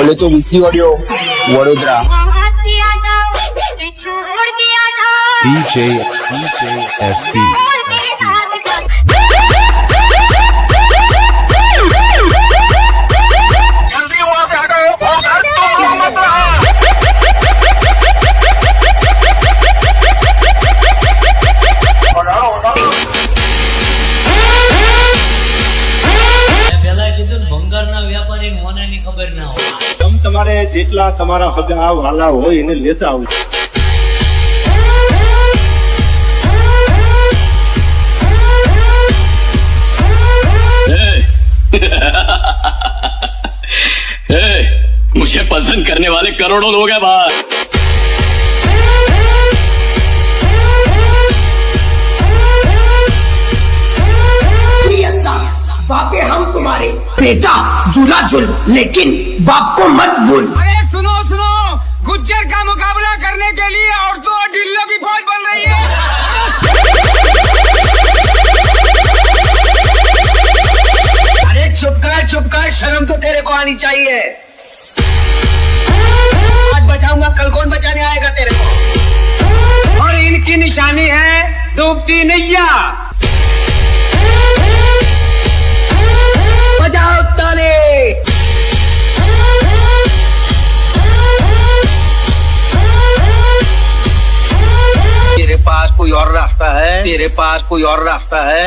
बोले तो VC audio Vadodara. DJ SD. તમારે જેટલા તમારા હગા વાલા હોય એને લેતા આવું। मुझे पसंद करने वाले करोड़ों लोग हैं बाहर। बापे हम तुम्हारे बेटा झूला झूल, लेकिन बाप को मत भूल। अरे सुनो सुनो, गुज्जर का मुकाबला करने के लिए औरतों और ढिल्लों की फौज बन रही है। अरे चुप कर, शर्म तो तेरे को आनी चाहिए। आज बचाऊंगा, कल कौन बचाने आएगा तेरे को? और इनकी निशानी है डूबती नैया। बजाओ ताली। तेरे पास कोई और रास्ता है?